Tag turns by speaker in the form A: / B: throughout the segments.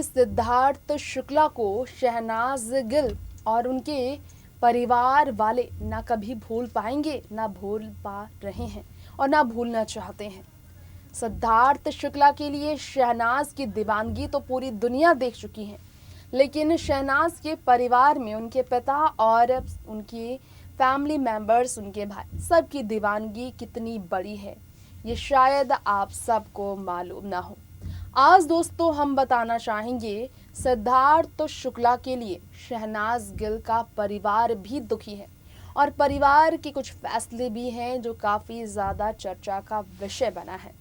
A: कि सिद्धार्थ शुक्ला को शहनाज गिल और उनके परिवार वाले ना कभी भूल पाएंगे, ना भूल पा रहे हैं और ना भूलना चाहते हैं। सिद्धार्थ शुक्ला के लिए शहनाज की दीवानगी तो पूरी दुनिया देख चुकी है, लेकिन शहनाज के परिवार में उनके पिता और उनकी फैमिली मेंबर्स, उनके भाई, सबकी दीवानगी कितनी बड़ी है ये शायद आप सबको मालूम ना हो। आज दोस्तों हम बताना चाहेंगे सिद्धार्थ शुक्ला के लिए शहनाज गिल का परिवार भी दुखी है और परिवार के कुछ फैसले भी हैं जो काफ़ी ज़्यादा चर्चा का विषय बना है।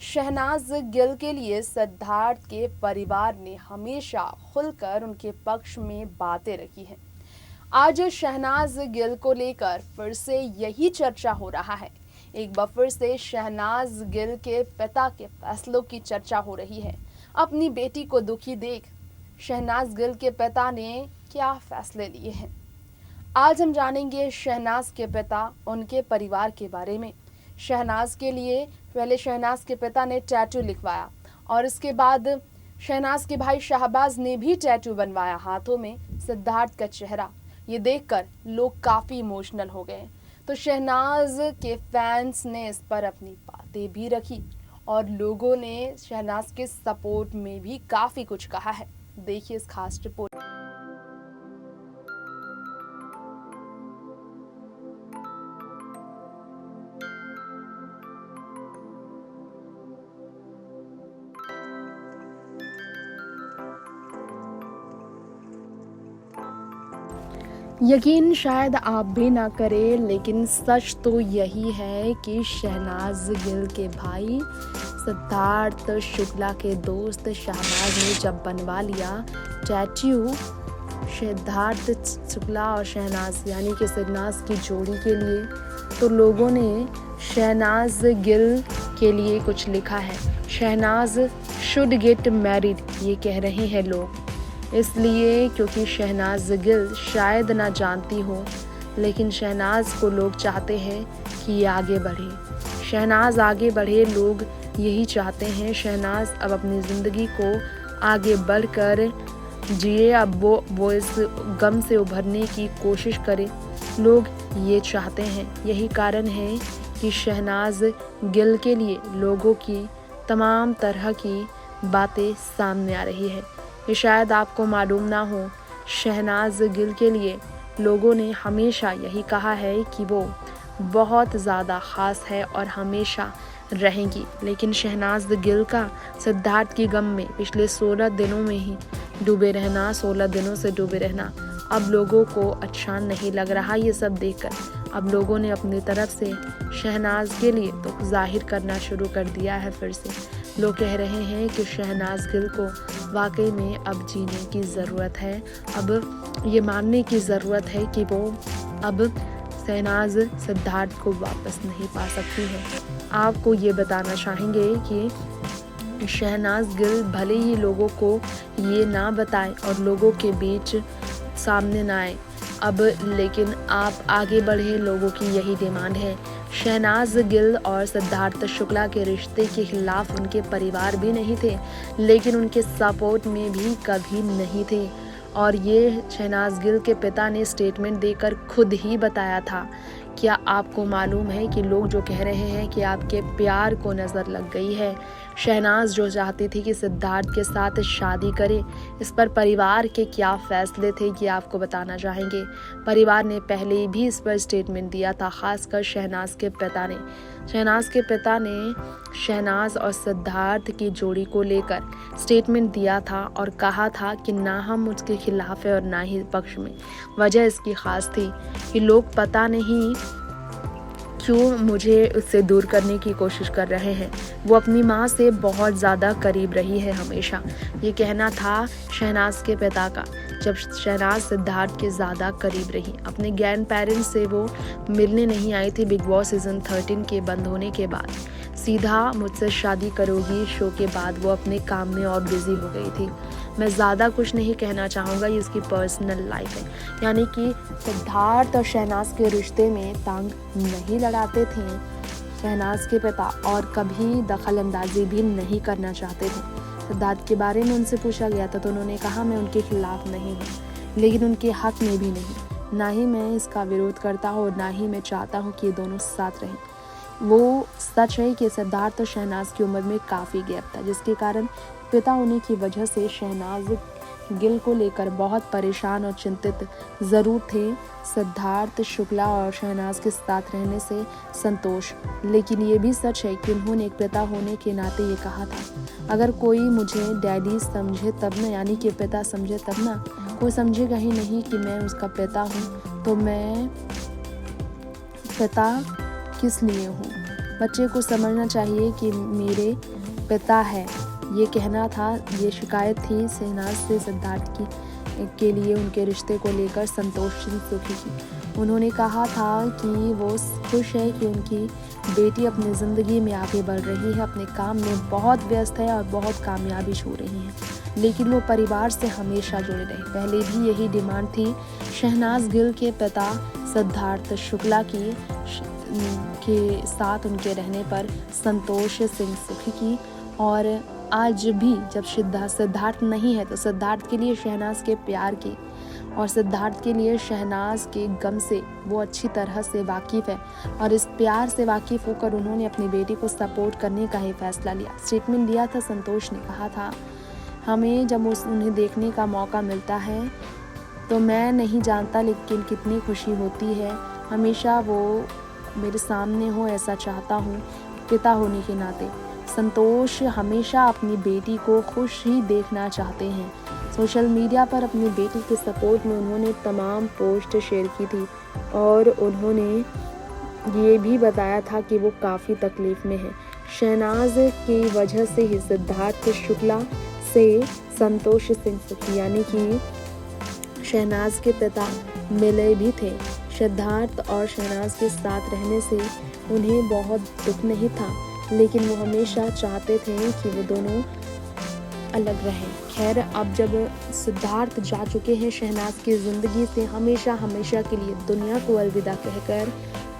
A: शहनाज गिल के लिए सिद्धार्थ के परिवार ने हमेशा खुलकर उनके पक्ष में बातें रखी हैं। आज शहनाज गिल को लेकर फिर से यही चर्चा हो रहा है। एक बार फिर से शहनाज गिल के पिता के फैसलों की चर्चा हो रही है। अपनी बेटी को दुखी देख शहनाज गिल के पिता ने क्या फैसले लिए हैं, आज हम जानेंगे शहनाज के पिता, उनके परिवार के बारे में। शहनाज के लिए पहले शहनाज के पिता ने टैटू लिखवाया और इसके बाद शहनाज के भाई शाहबाज ने भी टैटू बनवाया हाथों में सिद्धार्थ का चेहरा। ये देखकर लोग काफ़ी इमोशनल हो गए। तो शहनाज के फैंस ने इस पर अपनी बातें भी रखी और लोगों ने शहनाज के सपोर्ट में भी काफ़ी कुछ कहा है। देखिए इस खास रिपोर्ट। यकीन शायद आप भी ना करें, लेकिन सच तो यही है कि शहनाज गिल के भाई सिद्धार्थ शुक्ला के दोस्त शाहबाज ने जब बनवा लिया टैटू सिद्धार्थ शुक्ला और शहनाज यानी कि शहनाज की जोड़ी के लिए, तो लोगों ने शहनाज गिल के लिए कुछ लिखा है। शहनाज शुड गेट मैरिड, ये कह रहे हैं लोग, इसलिए क्योंकि शहनाज गिल शायद ना जानती हो, लेकिन शहनाज को लोग चाहते हैं कि ये आगे बढ़े। शहनाज आगे बढ़े, लोग यही चाहते हैं। शहनाज अब अपनी ज़िंदगी को आगे बढ़कर जिए, अब वो इस गम से उभरने की कोशिश करे, लोग ये चाहते हैं। यही कारण है कि शहनाज गिल के लिए लोगों की तमाम तरह की बातें सामने आ रही है। ये शायद आपको मालूम ना हो, शहनाज गिल के लिए लोगों ने हमेशा यही कहा है कि वो बहुत ज़्यादा ख़ास है और हमेशा रहेंगी। लेकिन शहनाज गिल का सिद्धार्थ की गम में पिछले 16 दिनों में ही डूबे रहना, 16 दिनों से डूबे रहना अब लोगों को अच्छा नहीं लग रहा। ये सब देखकर अब लोगों ने अपनी तरफ से शहनाज के लिए दुख जाहिर करना शुरू कर दिया है। फिर से लोग कह रहे हैं कि शहनाज गिल को वाकई में अब जीने की ज़रूरत है, अब ये मानने की ज़रूरत है कि वो अब शहनाज सिद्धार्थ को वापस नहीं पा सकती है। आपको ये बताना चाहेंगे कि शहनाज गिल भले ही लोगों को ये ना बताए और लोगों के बीच सामने ना आए अब, लेकिन आप आगे बढ़े, लोगों की यही डिमांड है। शहनाज गिल और सिद्धार्थ शुक्ला के रिश्ते के खिलाफ उनके परिवार भी नहीं थे, लेकिन उनके सपोर्ट में भी कभी नहीं थे। और ये शहनाज गिल के पिता ने स्टेटमेंट देकर खुद ही बताया था। क्या आपको मालूम है कि लोग जो कह रहे हैं कि आपके प्यार को नज़र लग गई है। शहनाज जो चाहती थी कि सिद्धार्थ के साथ शादी करे, इस पर परिवार के क्या फैसले थे ये आपको बताना चाहेंगे। परिवार ने पहले भी इस पर स्टेटमेंट दिया था, खासकर शहनाज के पिता ने। शहनाज के पिता ने शहनाज और सिद्धार्थ की जोड़ी को लेकर स्टेटमेंट दिया था और कहा था कि ना हम उसके खिलाफ है और ना ही पक्ष में। वजह इसकी खास थी कि लोग पता नहीं क्यों मुझे उससे दूर करने की कोशिश कर रहे हैं। वो अपनी माँ से बहुत ज़्यादा करीब रही है हमेशा, ये कहना था शहनाज के पिता का। जब शहनाज सिद्धार्थ के ज़्यादा करीब रही, अपने ग्रैंड पेरेंट्स से वो मिलने नहीं आई थी बिग बॉस सीज़न 13 के बंद होने के बाद। सीधा मुझसे शादी करोगी शो के बाद वो अपने काम में और बिजी हो गई थी। मैं ज़्यादा कुछ नहीं कहना चाहूँगा, ये उसकी पर्सनल लाइफ है। यानी कि सिद्धार्थ और शहनाज के रिश्ते में टांग नहीं लड़ाते थे शहनाज के पिता और कभी दखल अंदाजी भी नहीं करना चाहते थे। सिद्धार्थ के बारे में उनसे पूछा गया था तो उन्होंने कहा मैं उनके खिलाफ नहीं हूँ, लेकिन उनके हक में भी नहीं, ना ही मैं इसका विरोध करता हूँ और ना ही मैं चाहता हूँ कि ये दोनों साथ रहें। वो सच है कि सिद्धार्थ और शहनाज की उम्र में काफ़ी गैप था, जिसके कारण पिता होने की वजह से शहनाज गिल को लेकर बहुत परेशान और चिंतित ज़रूर थे सिद्धार्थ शुक्ला और शहनाज के साथ रहने से संतोष, लेकिन ये भी सच है कि उन्होंने एक पिता होने के नाते ये कहा था, अगर कोई मुझे डैडी समझे तब ना, यानी कि पिता समझे तब ना, कोई समझेगा ही नहीं कि मैं उसका पिता हूँ तो मैं पिता किस लिए हूँ। बच्चे को समझना चाहिए कि मेरे पिता है, ये कहना था। ये शिकायत थी शहनाज से सिद्धार्थ के लिए उनके रिश्ते को लेकर संतोष सिंह सुखी की। उन्होंने कहा था कि वो खुश है कि उनकी बेटी अपनी ज़िंदगी में आगे बढ़ रही है, अपने काम में बहुत व्यस्त है और बहुत कामयाबी छू रही है, लेकिन वो परिवार से हमेशा जुड़े रहे। पहले भी यही डिमांड थी शहनाज गिल के पिता सिद्धार्थ शुक्ला के साथ उनके रहने पर संतोष सिंह सुखी की। और आज भी जब सिद्धार्थ नहीं है तो सिद्धार्थ के लिए शहनाज के प्यार की और सिद्धार्थ के लिए शहनाज के गम से वो अच्छी तरह से वाकिफ़ है, और इस प्यार से वाकिफ़ होकर उन्होंने अपनी बेटी को सपोर्ट करने का ही फैसला लिया। स्टेटमेंट दिया था संतोष ने, कहा था हमें जब उन्हें देखने का मौका मिलता है तो मैं नहीं जानता लेकिन कितनी खुशी होती है, हमेशा वो मेरे सामने हो ऐसा चाहता हूँ पिता होने के नाते। संतोष हमेशा अपनी बेटी को खुश ही देखना चाहते हैं। सोशल मीडिया पर अपनी बेटी के सपोर्ट में उन्होंने तमाम पोस्ट शेयर की थी और उन्होंने ये भी बताया था कि वो काफ़ी तकलीफ़ में है। शहनाज की वजह से ही सिद्धार्थ शुक्ला से संतोष सिंह सुखी यानी कि शहनाज के पिता मिले भी थे। सिद्धार्थ और शहनाज के साथ रहने से उन्हें बहुत दुख नहीं था, लेकिन वो हमेशा चाहते थे कि वो दोनों अलग रहें। खैर, अब जब सिद्धार्थ जा चुके हैं शहनाज की ज़िंदगी से हमेशा के लिए दुनिया को अलविदा कहकर,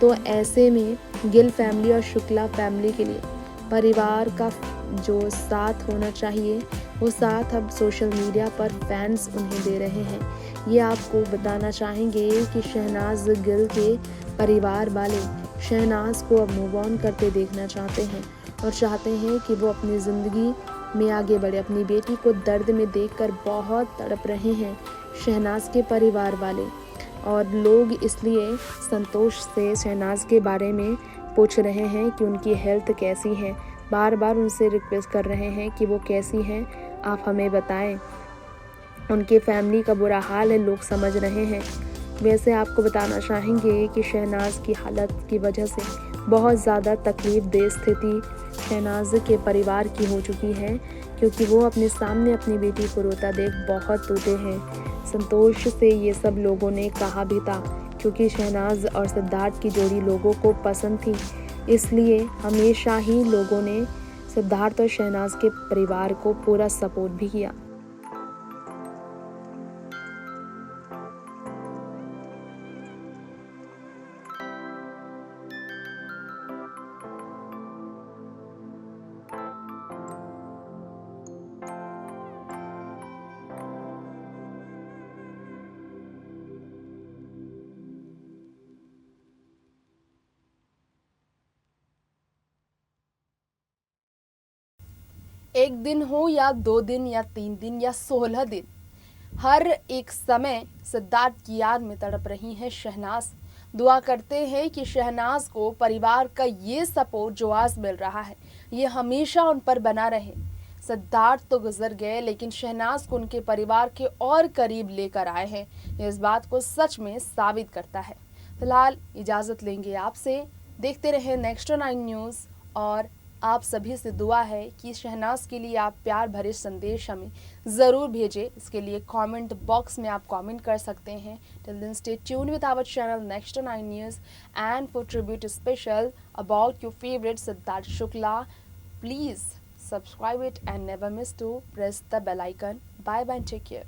A: तो ऐसे में गिल फैमिली और शुक्ला फैमिली के लिए परिवार का जो साथ होना चाहिए वो साथ अब सोशल मीडिया पर फैंस उन्हें दे रहे हैं। ये आपको बताना चाहेंगे कि शहनाज गिल के परिवार वाले शहनाज को अब मूव ऑन करते देखना चाहते हैं और चाहते हैं कि वो अपनी ज़िंदगी में आगे बढ़े। अपनी बेटी को दर्द में देखकर बहुत तड़प रहे हैं शहनाज के परिवार वाले, और लोग इसलिए संतोष से शहनाज के बारे में पूछ रहे हैं कि उनकी हेल्थ कैसी है। बार बार उनसे रिक्वेस्ट कर रहे हैं कि वो कैसी हैं, आप हमें बताएं। उनके फैमिली का बुरा हाल है, लोग समझ रहे हैं। वैसे आपको बताना चाहेंगे कि शहनाज की हालत की वजह से बहुत ज़्यादा तकलीफ़देह स्थिति शहनाज के परिवार की हो चुकी है, क्योंकि वो अपने सामने अपनी बेटी को रोता देख बहुत टूटे हैं। संतोष से ये सब लोगों ने कहा भी था, क्योंकि शहनाज और सिद्धार्थ की जोड़ी लोगों को पसंद थी, इसलिए हमेशा ही लोगों ने सिद्धार्थ और शहनाज के परिवार को पूरा सपोर्ट भी किया। एक दिन हो या 2 दिन या 3 दिन या 16 दिन, हर एक समय सिद्धार्थ की याद में तड़प रही है शहनाज। दुआ करते हैं कि शहनाज को परिवार का ये सपोर्ट जो आज मिल रहा है ये हमेशा उन पर बना रहे। सिद्धार्थ तो गुजर गए, लेकिन शहनाज को उनके परिवार के और करीब लेकर आए हैं। ये इस बात को सच में साबित करता है। फिलहाल इजाज़त लेंगे आपसे। देखते रहे नेक्स्ट 9 न्यूज़, और आप सभी से दुआ है कि शहनाज के लिए आप प्यार भरे संदेश हमें ज़रूर भेजें। इसके लिए कमेंट बॉक्स में आप कमेंट कर सकते हैं। Till then stay tune with our channel next 9 news, and for tribute special about your favourite Siddharth Shukla, please subscribe it and never miss to press the bell icon. Bye bye and take care.